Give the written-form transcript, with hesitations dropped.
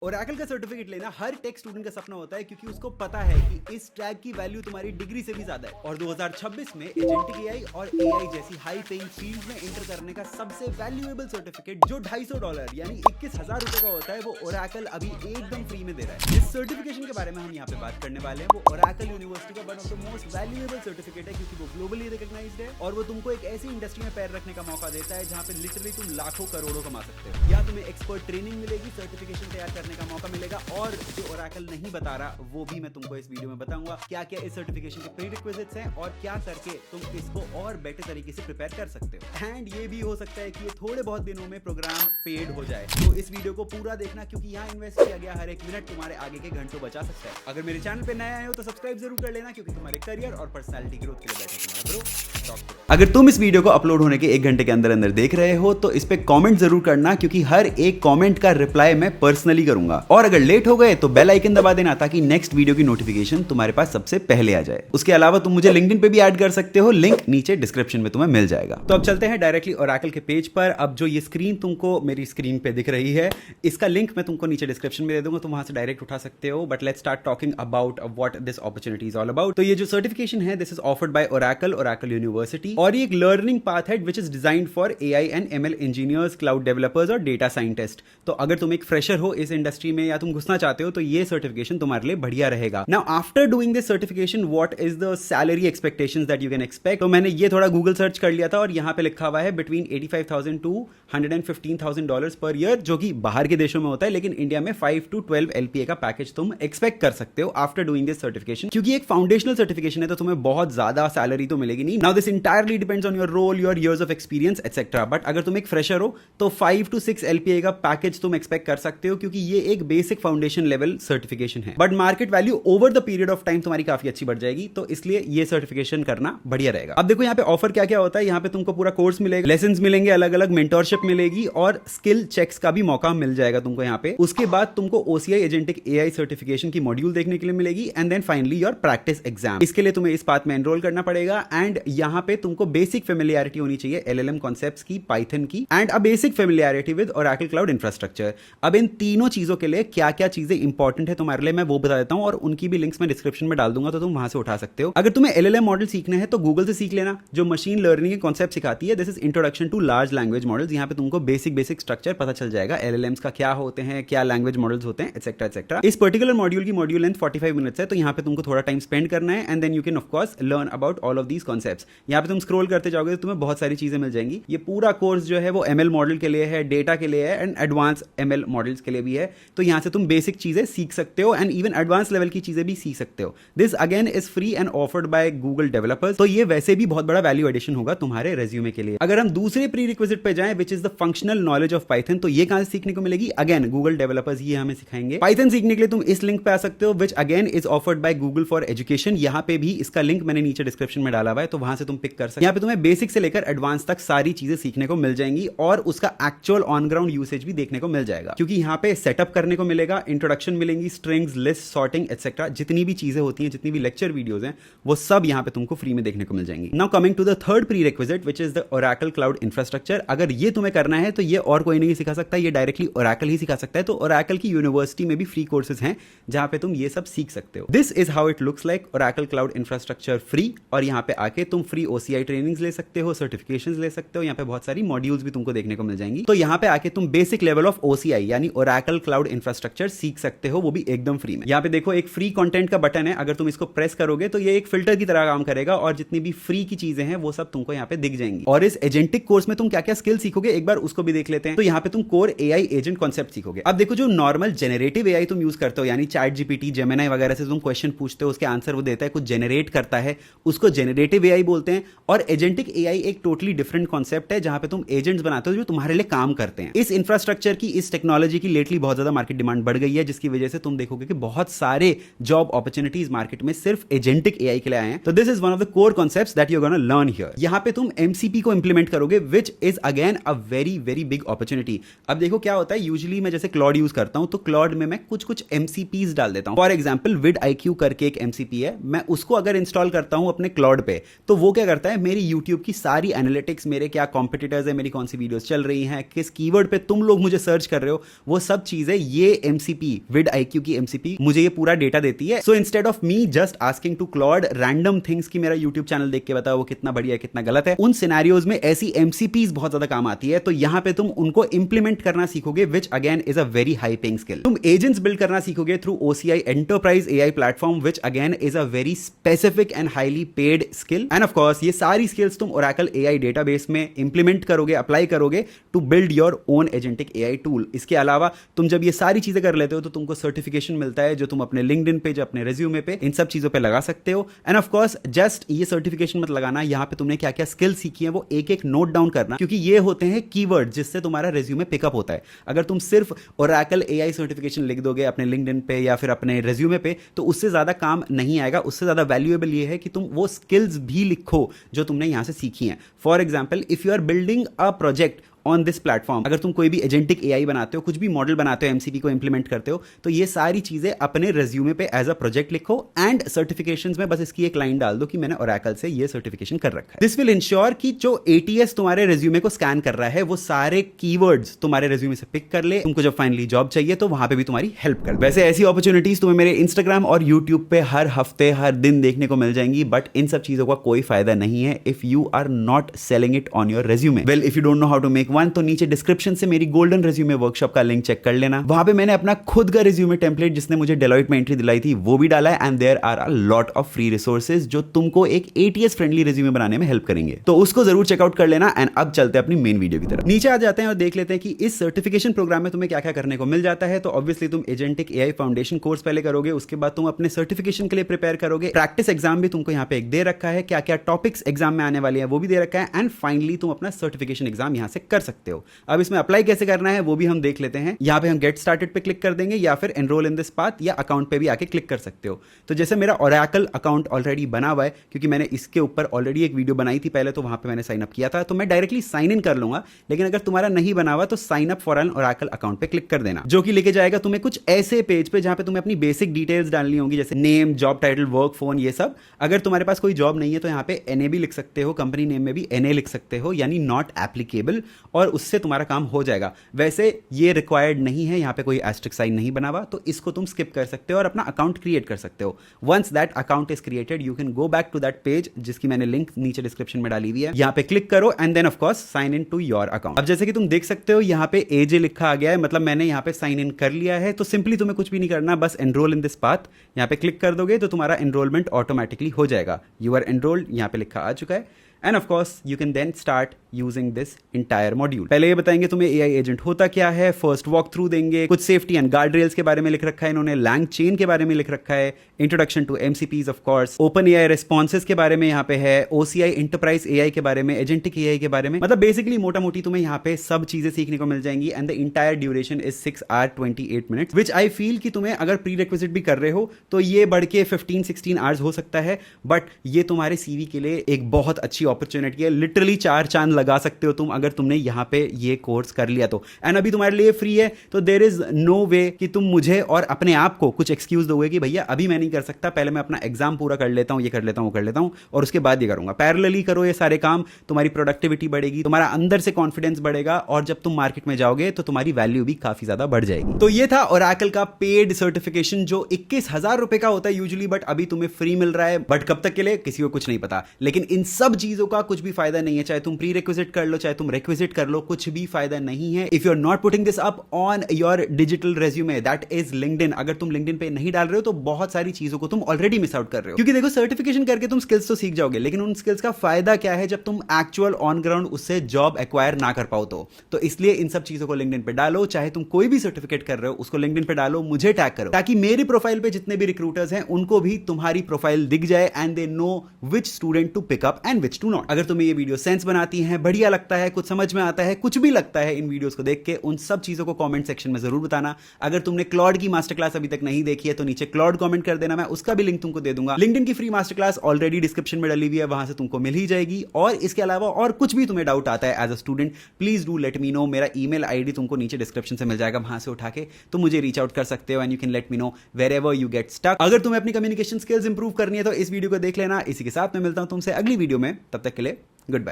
Oracle का certificate लेना हर tech student का सपना होता है क्योंकि उसको पता है कि इस टैग की वैल्यू तुम्हारी डिग्री से भी ज्यादा है। और 2026 में एजेंटिक एआई और एआई जैसी हाई पेइंग फील्ड में एंटर करने का सबसे वैल्यूएबल सर्टिफिकेट जो $250 यानी 21,000 रुपए का होता है वो ओरेकल अभी एकदम फ्री में दे रहा है। जिस सर्टिफिकेशन के बारे में हम यहाँ पे बात करने वाले हैं वो ओरेकल यूनिवर्सिटी का one of the most valuable certificate है क्योंकि वो ग्लोबली रिकॉग्नाइज्ड है और वो तुमको एक ऐसी इंडस्ट्री में पैर रखने का मौका देता है जहाँ पे लिटरली तुम लाखों करोड़ों कमा सकते हो। यहाँ तुम्हें एक्सपर्ट ट्रेनिंग मिलेगी, सर्टिफिकेशन तैयार करने का मौका मिलेगा और जो ओरेकल नहीं बता रहा वो भी मैं तुमको इस वीडियो में बताऊंगा क्या क्या इस सर्टिफिकेशन के प्रीरिक्विजिट्स हैं और क्या करके तुम इसको और बेटर तरीके से प्रिपेयर कर सकते हो। एंड ये भी हो सकता है कि ये थोड़े बहुत दिनों में प्रोग्राम पेड हो जाए, तो इस वीडियो को पूरा देखना क्योंकि यहाँ इन्वेस्ट किया गया हर एक मिनट तुम्हारे आगे के घंटों बचा सकता है। अगर मेरे चैनल पे नए आए हो तो सब्सक्राइब जरूर कर लेना क्योंकि तुम्हारे करियर और पर्सनैलिटी ग्रोथ के लिए बैठा तुम्हारा ब्रो। अगर तुम इस वीडियो को अपलोड होने के 1 घंटे के अंदर अंदर देख रहे हो तो इस पे कमेंट जरूर करना क्योंकि हर एक कमेंट का रिप्लाई मैं पर्सनली करूंगा। और अगर लेट हो गए तो बेल आइकन दबा देना ताकि नेक्स्ट वीडियो की नोटिफिकेशन तुम्हारे पास सबसे पहले आ जाए। उसके अलावा तुम मुझे लिंक्डइन पे भी ऐड कर सकते हो, लिंक नीचे डिस्क्रिप्शन में तुम्हें मिल जाएगा। तो अब चलते हैं डायरेक्टली ओरेकल के पेज पर। अब जो ये स्क्रीन तुमको मेरी स्क्रीन पे दिख रही है इसका लिंक मैं तुमको नीचे डिस्क्रिप्शन में दे दूंगा, तुम वहां से डायरेक्ट उठा सकते हो। But let's start talking about what this opportunity is all about. तो ये जो सर्टिफिकेशन है this is offered by Oracle university और ये एक लर्निंग path है which is designed for AI and ML engineers, cloud developers और data scientist। तो अगर तुम एक फ्रेशर हो इस इंडस्ट्री में या तुम घुसना चाहते हो तो ये सर्टिफिकेशन तुम्हारे लिए बढ़िया रहेगा। Now after doing this certification what is the salary expectations that you can expect? तो मैंने ये थोड़ा गूगल सर्च कर लिया था और यहाँ पे लिखा हुआ है between 85,000 to $115,000 per year, जो कि बाहर के देशों में होता है, लेकिन इंडिया में 5 to 12 LPA का पैकेज तुम एक्सपेक्ट कर सकते हो आफ्टर डूइंग दिस सर्टिफिकेशन। क्योंकि एक फाउंडेशनल सर्टिफिकेशन है तो तुम्हें बहुत ज्यादा सैलरी तो मिलेगी नहीं। Now this entirely depends on your role, your years of experience etc. But अगर तुम एक फ्रेशर हो तो 5 to 6 LPA का पैकेज तुम एक्सपेक्ट कर सकते हो क्योंकि ये एक बेसिक फाउंडेशन लेवल सर्टिफिकेशन है। But market value over the period of time तुम्हारी काफी अच्छी बढ़ जाएगी, तो इसलिए ये सर्टिफिकेशन करना बढ़िया रहेगा। अब देखो यहाँ पे ऑफर क्या क्या होता है। यहाँ पे तुमको पूरा कोर्स मिलेगा, लेसन्स मिलेंगे, अलग अलग मेंटोरशिप मिलेगी और स्किल चेक्स का भी मौका मिल जाएगा तुमको यहाँ पे। उसके बाद तुमको OCI एजेंटिक AI सर्टिफिकेशन की मॉड्यूल देखने के लिए मिलेगी and then finally your practice exam. इसके लिए तुम्हें इस पाथ में एनरोल करना पड़ेगा एंड यहाँ पे तुमको बेसिक फेमिलियरिटी होनी चाहिए LLM कॉन्सेप्ट्स की, पाइथन की and a basic familiarity with Oracle cloud infrastructure. अब इन तीनों चीजों के लिए क्या क्या चीजें इंपॉर्टेंट है तुम्हारे लिए मैं वो बता देता हूं और उनकी भी लिंक्स मैं डिस्क्रिप्शन में डाल दूंगा तो तुम वहां से उठा सकते हो। अगर तुम्हें LLM मॉडल सीखना है तो गूगल से सीख लेना जो मशीन लर्निंग के कॉन्सेप्ट सिखाती है। This is introduction to large language models. यहाँ पे तुमको बेसिक स्ट्रक्चर पता चल जाएगा, LLMs का क्या होते हैं, क्या लैंग्वेज मॉडल्स होते हैं एक्सेट्रा एक्सेट्रा। इस पर्टिकुलर मॉड्यूल की मॉड्यूल लेंथ 45 मिनट्स है तो यहाँ पे तुमको थोड़ा टाइम स्पेंड करना है and then you can of course learn about all of these concepts. यहाँ पे तुम स्क्रॉल करते जाओगे तो तुम्हें बहुत सारी चीजें मिल जाएंगी। ये पूरा कोर्स जो है वो ML मॉडल के लिए है, डेटा के लिए है एंड एडवांस ML मॉडल्स के लिए भी है। तो यहाँ से तुम बेसिक चीजें सीख सकते हो एंड इवन एडवांस लेवल की चीजें भी सीख सकते हो। This again is free and offered by Google developers, तो ये वैसे भी बहुत बड़ा वैल्यू एडिशन होगा तुम्हारे रेज्यूमे के लिए। अगर हम दूसरे प्रीरिक्विजिट पे जाएं which is the functional knowledge of Python, तो ये कहां से सीखने को मिलेगी? अगेन गूगल डेवलपर्स ये हमें सिखाएंगे। पाइथन सीखने के लिए तुम इस लिंक पे आ सकते हो विच again is offered by Google for education. यहाँ पे भी इसका लिंक मैंने नीचे डिस्क्रिप्शन में डाला हुआ है तो वहां से तुम पिक कर सकते हो। यहाँ पे तुम्हें बेसिक से लेकर एडवांस तक सारी चीजें सीखने को मिल जाएंगी और उसका एक्चुअल ऑन ग्राउंड यूसेज भी देखने को मिल जाएगा क्योंकि यहाँ पे सेटअप करने को मिलेगा, इंट्रोडक्शन मिलेंगी, स्ट्रिंग्स, लिस्ट, सॉर्टिंग एक्सेट्रा, जितनी भी चीजें होती हैं, जितनी भी लेक्चर वीडियोस हैं वो सब यहाँ पे तुमको फ्री में देखने को मिल जाएंगी। Now coming to the third prerequisite which is the Oracle cloud infrastructure. अगर ये तुम्हें करना है तो ये और कोई नहीं सिखा सकता, ये डायरेक्टली ओरेकल ही सिखा सकता है। तो ओरेकल की यूनिवर्सिटी में भी फ्री कोर्सेज हैं जहां पे तुम ये सब सीख सकते हो। This is how it looks like, Oracle cloud infrastructure free. और यहाँ पे आके तुम फ्री OCI ट्रेनिंग्स ले सकते हो, सर्टिफिकेशंस ले सकते हो, यहाँ पे बहुत सारी मॉड्यूल्स भी तुमको देखने को मिल जाएंगी। तो यहाँ पे आके तुम बेसिक लेवल ऑफ OCI यानी ओरेकल क्लाउड इंफ्रास्ट्रक्चर सीख सकते हो, वो भी एकदम फ्री में। यहाँ पे देखो एक फ्री कंटेंट का बटन है, अगर तुम इसको प्रेस करोगे तो ये एक फिल्टर की तरह काम करेगा और जितनी भी फ्री की चीजें हैं वो सब तुमको यहाँ पे दिख जाएंगी। और इस एजेंटिक कोर्स में तुम क्या क्या स्किल सीखोगे एक बार उसको भी देख लेते हैं। तो यहाँ पे तुम कोर AI एजेंट कॉन्सेप्ट सीखोगे। अब देखो जो नॉर्मल जेनरेटिव AI तुम यूज करते हो यानी चैट GPT, जेमिनी वगैरह से तुम क्वेश्चन पूछते हो, उसके आंसर वो देता है, कुछ जेनरेट करता है, उसको जेनरेटिव AI बोलते हैं। और एजेंटिक AI एक टोटली डिफरेंट कॉन्सेप्ट है जहां पे तुम एजेंट्स बनाते हो जो तुम्हारे लिए काम करते हैं। इस इंफ्रास्ट्रक्चर की, इस टेक्नोलॉजी की लेटली बहुत ज्यादा मार्केट डिमांड बढ़ गई है जिसकी वजह से तुम देखोगे कि बहुत सारे जॉब अपॉर्चुनिटीज मार्केट में सिर्फ एजेंटिक AI के लिए आए हैं। तो this is one of the core concepts that you are gonna learn here. यहाँ पे तुम MCP को इंप्लीमेंट करोगे which is again a very very big opportunity. अब देखो क्या होता है, यूजुअली मैं जैसे क्लॉड यूज करता हूं तो क्लॉड में मैं कुछ MCPs डाल देता हूं। फॉर एग्जाम्पल vidIQ करके एक MCP है, मैं उसको अगर इंस्टॉल करता हूं अपने क्लॉड पे तो वो क्या करता है, मेरी यूट्यूब की सारी एनालिटिक्स, मेरे क्या कॉम्पिटिटर्स है, मेरी कौन सी वीडियोस चल रही हैं, किस कीवर्ड पे तुम लोग मुझे सर्च कर रहे हो, वो सब चीजें चीजें ये MCP विद IQ की MCP मुझे ये पूरा डेटा देती है. So instead of me just asking to Claude random things कि मेरा YouTube चैनल देख के बताओ वो कितना बढ़िया है कितना गलत है, उन सिनेरियोज में ऐसी MCPs बहुत ज्यादा काम आती है. तो यहां पे तुम उनको इंप्लीमेंट करना सीखोगे, which again is a very high paying skill. तुम एजेंट्स बिल्ड करना सीखोगे through OCI enterprise AI platform, which again is a very specific and highly paid skill. And of course ये सारी स्किल्स तुम Oracle AI डेटाबेस में implement करोगे, apply करोगे to build your own agentic AI tool. इसके अलावा तुम जब ये सारी चीजें कर लेते हो तो तुमको सर्टिफिकेशन मिलता है जो तुम अपने लिंक्डइन पे, जो अपने रेज्यूमे पे, इन सब चीजों पे लगा सकते हो. एंड ऑफ कोर्स जस्ट ये सर्टिफिकेशन मत लगाना, यहाँ पे तुमने क्या क्या स्किल सीखी है वो एक एक नोट डाउन करना, क्योंकि ये होते हैं कीवर्ड जिससे तुम्हारा रेज्यूमे पिकअप होता है. अगर तुम सिर्फ Oracle AI सर्टिफिकेशन लिख दोगे अपने लिंक्डइन पे या फिर अपने रेज्यूमे पे तो उससे ज्यादा काम नहीं आएगा. उससे ज्यादा वैल्यूएबल ये है कि तुम वो स्किल्स भी लिखो जो तुमने यहां से सीखी हैं. For example, if you are building a project on this platform, अगर तुम कोई भी एजेंटिक AI बनाते हो, कुछ भी मॉडल बनाते हो, MCP को इंप्लीमेंट करते हो, तो ये सारी चीजें अपने रेज्यूमे पे एज अ प्रोजेक्ट लिखो एंड सर्टिफिकेशंस में बस इसकी एक लाइन डाल दो कि मैंने Oracle से ये सर्टिफिकेशन कर रखा है. दिस विल इंश्योर कि जो ATS तुम्हारे रेज्यूमे को स्कैन कर रहा है वो सारे कीवर्ड्स तुम्हारे रेज्यूमे से पिक कर ले. तुमको जब फाइनली जॉब चाहिए तो वहां पे भी तुम्हारी हेल्प कर. वैसे ऐसी अपॉर्चुनिटीज तुम्हें मेरे Instagram और YouTube पे हर हफ्ते हर दिन देखने को मिल जाएंगी, बट इन सब चीजों का कोई फायदा नहीं है if you are not selling it on your resume. Well, if you don't know how to make one तो नीचे डिस्क्रिप्शन से मेरी गोल्डन रेज्यूमे वर्कशॉप का लिंक चेक कर लेना. वहां पे मैंने अपना खुद का रेज्यूमे टेम्पलेट जिसने मुझे डेलॉइट में एंट्री दिलाई थी वो भी डाला है. And there are a lot of free resources जो तुमको एक ATS फ्रेंडली रेज्यूमे बनाने में हेल्प करेंगे. तो उसको जरूर चेकआउट कर लेना. एंड अब चलते हैं अपनी मेन वीडियो की तरफ. नीचे आ जाते हैं और देख लेते हैं कि इस सर्टिफिकेशन प्रोग्राम में तुम्हें क्या क्या करने को मिल जाता है. तो ऑब्वियसली तुम एजेंटिक AI फाउंडेशन कोर्स पहले करोगे, उसके बाद तुम अपने सर्टिफिकेशन के लिए प्रिपेयर करोगे. प्रैक्टिस एग्जाम भी तुमको यहाँ पे एक दे रखा है, क्या क्या टॉपिक्स एग्जाम में आने वाले हैं वो भी दे रखा है. एंड फाइनली तुम अपना सर्टिफिकेशन एग्जाम यहाँ से कर सकते हो. अब इसमें अप्लाई कैसे करना है वो भी हम देख लेते हैं. यहाँ पे हम गेट स्टार्टेड पे क्लिक कर देंगे या फिर एनरोल इन दिस पाथ या अकाउंट पे भी आके क्लिक कर सकते हो. तो जैसे मेरा Oracle अकाउंट ऑलरेडी बना हुआ है, क्योंकि मैंने इसके ऊपर ऑलरेडी एक वीडियो बनाई थी पहले, तो वहां पे मैंने साइन अप किया था, तो मैं डायरेक्टली साइन इन कर लूंगा. लेकिन अगर तुम्हारा नहीं बना हुआ तो sign up for an Oracle account पे क्लिक कर देना, जो कि लेके जाएगा तुम्हें कुछ ऐसे पेज पे जहां पे तुम्हें अपनी बेसिक डिटेल्स डालनी होगी, जैसे name, job title, work, phone, ये सब. अगर तुम्हारे पास कोई जॉब नहीं है तो यहाँ पे NA भी लिख सकते हो, कंपनी नेम में भी NA लिख सकते हो, यानी नॉट एप्लीकेबल, और उससे तुम्हारा काम हो जाएगा. वैसे ये रिक्वायर्ड नहीं है, यहाँ पे कोई एस्ट्रिक साइन नहीं बना हुआ, तो इसको तुम स्किप कर सकते हो और अपना अकाउंट क्रिएट कर सकते हो. Once that account is created you can go back to that page जिसकी मैंने लिंक नीचे डिस्क्रिप्शन में डाली हुई है. यहाँ पे क्लिक करो and then of course sign in to your account. अब जैसे कि तुम देख सकते हो यहाँ पे AJ लिखा आ गया है, मतलब मैंने यहाँ पे साइन इन कर लिया है. तो सिंपली तुम्हें कुछ भी नहीं करना, बस एनरोल इन दिस पाथ यहाँ पे क्लिक कर दोगे तो तुम्हारा एनरोलमेंट ऑटोमेटिकली हो जाएगा. यू आर एनरोल्ड यहाँ पे लिखा आ चुका है. And of course you can then start using this entire module. पहले ये बताएंगे तुम्हें AI एजेंट होता क्या है, फर्स्ट वॉक थ्रू देंगे, कुछ सेफ्टी एंड गार्ड रेल्स के बारे में लिख रखा है इन्होंने, लैंग चेन के बारे में लिख रखा है, introduction to MCPs of course, open AI responses के बारे में यहाँ पे है, OCI एंटरप्राइज AI के बारे में, एजेंटिक AI के बारे में. मतलब बेसिकली मोटा मोटी तुम्हें यहाँ पे सब चीजें सीखने को मिल जाएंगी. And the entire duration is 6 hours 28 minutes, which I feel कि तुम्हें अगर प्री रिक्विजिट भी कर रहे हो तो ये बढ़ के 15-16 hours हो सकता है. बट ये तुम्हारे CV के लिए एक बहुत अच्छी अपॉर्चुनिटी है. लिटरली 4 चांद लगा सकते हो तुम अगर तुमने यहाँ पे ये कोर्स कर लिया तो. एंड अभी तुम्हारे लिए फ्री है, तो देयर इज नो वे कि तुम मुझे और अपने आप को कुछ एक्सक्यूज दोगे कि भैया अभी मैं नहीं कर सकता, पहले मैं अपना एग्जाम पूरा कर लेता हूँ, ये कर लेता हूँ, वो कर लेता हूँ, और उसके बाद ये करूंगा. पैरेलली करो ये सारे काम, तुम्हारी प्रोडक्टिविटी बढ़ेगी, तुम्हारा अंदर से कॉन्फिडेंस बढ़ेगा, और जब तुम मार्केट में जाओगे तो तुम्हारी वैल्यू भी काफी ज्यादा बढ़ जाएगी. तो ये था Oracle का पेड सर्टिफिकेशन जो 21,000 रुपए का होता है यूजुअली, बट अभी तुम्हें फ्री मिल रहा है. बट कब तक के लिए किसी को कुछ नहीं पता. लेकिन इन सब चीजों का कुछ भी फायदा नहीं है, चाहे तुम प्री रिक्विजिट कर लो, चाहे तुम रिक्विजिट कर लो, कुछ भी फायदा नहीं है if you are not putting this up on your digital resume, that is LinkedIn. अगर तुम लिंक्डइन पे नहीं डाल रहे हो तो बहुत सारी चीजों को तुम ऑलरेडी मिस आउट कर रहे हो. क्योंकि देखो, सर्टिफिकेशन करके तुम स्किल्स तो सीख जाओगे, लेकिन उन स्किल्स का फायदा क्या है जब तुम एक्चुअल ऑन ग्राउंड उससे जॉब एक्वायर ना कर पाओ. तो इसलिए इन सब चीजों को लिंक्डइन पे डालो. चाहे तुम कोई भी सर्टिफिकेट कर रहे हो उसको लिंक्डइन पे डालो, मुझे टैग करो, ताकि मेरी प्रोफाइल पे जितने भी रिक्रूटर्स हैं उनको भी तुम्हारी प्रोफाइल दिख जाए and they know which student to pick up and which to not. अगर तुम्हें ये वीडियो सेंस बनाती है, बढ़िया लगता है, कुछ समझ में आता है, कुछ भी लगता है इन वीडियोस को देख के, उन सब चीजों को कमेंट सेक्शन में जरूर बताना. अगर तुमने क्लॉड की मास्टर क्लास अभी तक नहीं देखी है तो नीचे क्लॉड कमेंट कर देना, मैं उसका भी लिंक तुमको दे दूंगा. लिंक्डइन की free master class already description में डली हुई है, वहां से तुमको मिल ही जाएगी. और इसके अलावा और कुछ भी तुम्हें डाउट आता है as a student, please do let me know. मेरा ईमेल आईडी तुमको नीचे डिस्क्रिप्शन से मिल जाएगा, वहां से उठा के तुम मुझे रीच आउट कर सकते हो and you can let me know wherever you get stuck. अगर तुम्हें अपनी कम्युनिकेशन स्किल्स इंप्रूव करनी है तो इस वीडियो को देख लेना. इसी के साथ मैं मिलता हूं तुमसे अगली वीडियो में. तब तक के लिए गुड बाय.